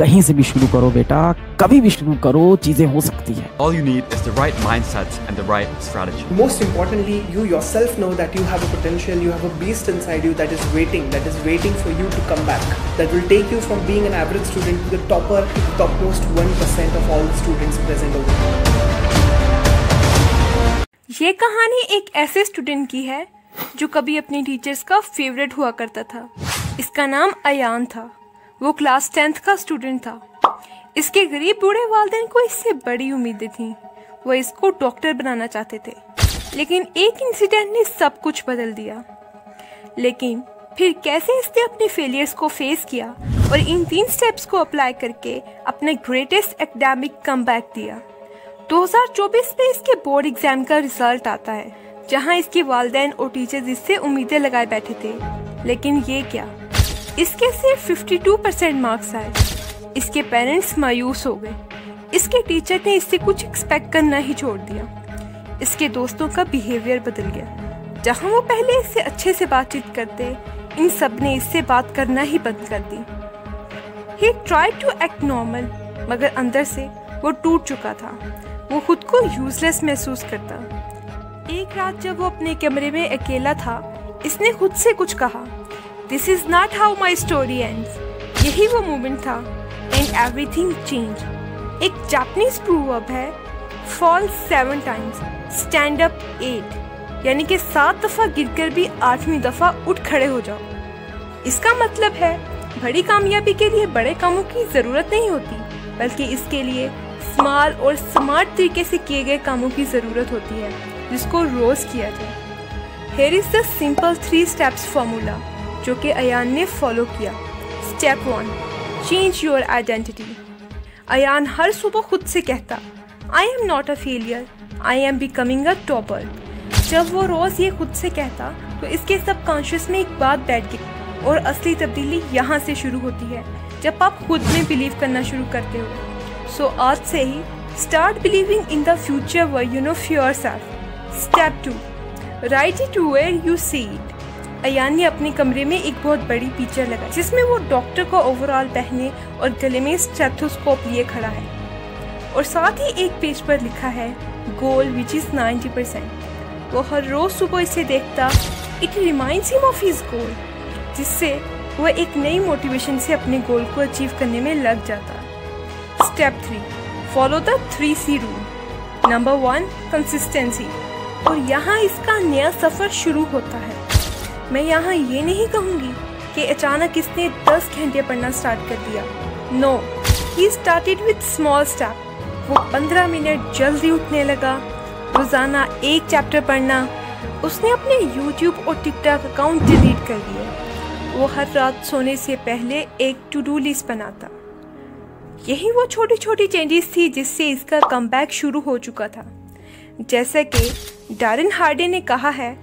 कहीं से भी शुरू करो बेटा, कभी भी शुरू करो, चीजें हो सकती है। All you need is the right mindset and the right strategy. Most importantly, you yourself know that you have a potential, you have a beast inside you that is waiting for you to come back. That will take you from being an average student to the topper, to the topmost 1% of all the students present over here. ये कहानी एक ऐसे student की है जो कभी अपनी teachers का फेवरेट हुआ करता था। इसका नाम अयान था। वो क्लास 10th का स्टूडेंट था। इसके गरीब बूढ़े वालिदैन को इससे बड़ी उम्मीदें थीं। वो इसको डॉक्टर बनाना चाहते थे, लेकिन एक इंसिडेंट ने सब कुछ बदल दिया। लेकिन फिर कैसे इसने अपने फेलियर्स को फेस किया और इन 3 स्टेप्स को अप्लाई करके अपने ग्रेटेस्ट एकेडमिक कमबैक दिया। 2024 में इसके बोर्ड एग्जाम का रिजल्ट आता है, जहां इसके वालिदैन और टीचर्स इससे उम्मीदें लगाए बैठे थे। लेकिन ये क्या, इसके सिर्फ 52% मार्क्स आए। इसके पेरेंट्स मायूस हो गए। इसके टीचर ने इससे कुछ एक्सपेक्ट करना ही छोड़ दिया। इसके दोस्तों का बिहेवियर बदल गया। जहां वो पहले इससे अच्छे से बातचीत करते, इन सब ने इससे बात करना ही बंद कर दी। He tried to act normal, मगर अंदर से वो टूट चुका था। वो खुद को यूजलेस महसूस करता। एक रात जब वो अपने कमरे में अकेला था, इसने खुद से कुछ कहा, This is not how my story ends. यही वो मोमेंट था and everything changed. एक जापानीज प्रोवर्ब है, Fall 7 times, stand up 8. यानी कि 7 दफा गिरकर भी 8वीं दफा उठ खड़े हो जाओ। इसका मतलब है बड़ी कामयाबी के लिए बड़े कामों की जरूरत नहीं होती, बल्कि इसके लिए स्मॉल और स्मार्ट तरीके से किए गए कामों की जरूरत होती है, जिसको रोज किया जाए। Here is the simple 3 steps formula जो कि अयान ने फॉलो किया। Step 1, change your identity. Ayaan हर सुबह खुद से कहता, I am not a failure, I am becoming a topper. जब वो रोज ये खुद से कहता तो इसके सबकॉन्शियस में एक बात बैठ गई, और असली तब्दीली यहाँ से शुरू होती है, जब आप खुद में बिलीव करना शुरू करते हो। सो आज से ही start believing in the future version of yourself. Step 2, write it where you see it. Ayaan ने अपने कमरे में एक बहुत बड़ी पिक्चर लगाई, जिसमें वो डॉक्टर को ओवरऑल पहने और गले में स्टेथोस्कोप लिए खड़ा है, और साथ ही एक पेज पर लिखा है गोल विच इज 90%। वो हर रोज सुबह इसे देखता, it reminds him of his goal, जिससे वो एक नई मोटिवेशन से अपने गोल को अचीव करने में लग जाता। Step 3, follow the 3C rule. Number 1, consistency. और यहाँ इसका नया सफर शुरू होता है। मैं यहाँ ये नहीं कहूँगी कि अचानक इसने 10 घंटे पढ़ना स्टार्ट कर दिया। No, he started with small step. वो 15 मिनट जल्दी उठने लगा, रोजाना एक चैप्टर पढ़ना। उसने अपने YouTube और TikTok अकाउंट डिलीट कर दिए। वो हर रात सोने से पहले एक टू डू लिस्ट बनाता। यही वो छोटी छोटी चेंजेस थी जिससे इसका कमबैक शुरू हो चुका था। जैसे कि डैरेन हार्डे ने कहा है,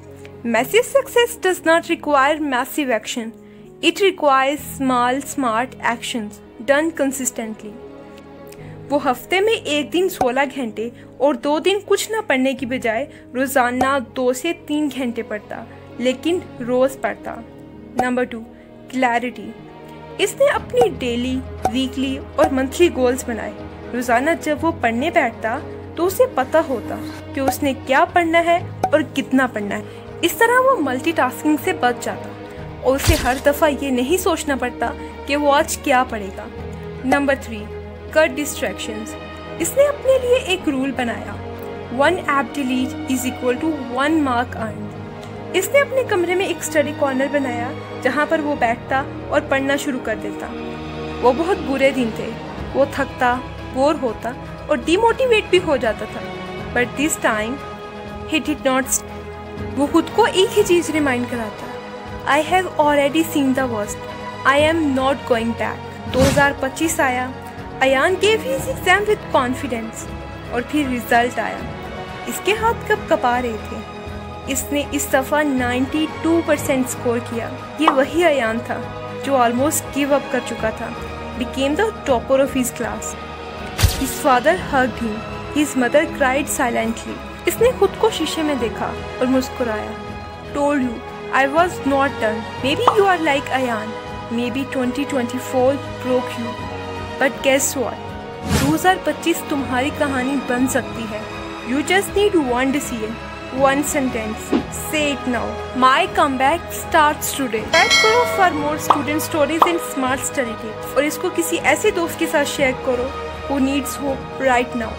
Massive success does not require massive action. It requires small, smart actions done consistently. वो हफ्ते में एक दिन 16 घंटे और 2 दिन कुछ ना पढ़ने की बजाय रोजाना 2 से 3 घंटे पढ़ता, लेकिन रोज पढ़ता। Number 2, clarity. इसने अपनी डेली, वीकली और मंथली गोल्स बनाए। रोजाना जब वो पढ़ने बैठता तो उसे पता होता कि उसने क्या पढ़ना है और कितना पढ़ना है। इस तरह वो मल्टीटास्किंग से बच जाता और उसे हर दफ़ा ये नहीं सोचना पड़ता कि वो आज क्या पढ़ेगा। Number 3, cut distractions. इसने अपने लिए एक रूल बनाया, 1 app delete is equal to 1 mark earn. इसने अपने कमरे में एक स्टडी कॉर्नर बनाया, जहाँ पर वो बैठता और पढ़ना शुरू कर देता। वो बहुत बुरे दिन थे, वो थकता, बोर होता और डिमोटिवेट भी हो जाता था, but this time he did not. वो खुद को एक ही चीज रिमाइंड कराता, I have already seen the worst, I am not going back. 2025 आया। Ayaan gave his exam with confidence, और फिर रिजल्ट आया। इसके हाथ कब कपा रहे थे। इसने इस दफा 92% स्कोर किया। ये वही अयान था जो ऑलमोस्ट गिव अप कर चुका था। Became the topper of his class. His father hugged him, his mother cried silently. इसने खुद को शीशे में देखा और मुस्कुराया। Told you I was not done, maybe you are like Ayaan, maybe 2024 broke you. But guess what, 2025 तुम्हारी कहानी बन सकती है। You just need one decision, one sentence, say it now. My comeback starts today. Subscribe करो for more student stories and smart study tips, और इसको किसी ऐसे दोस्त के साथ शेयर करो who needs hope right now.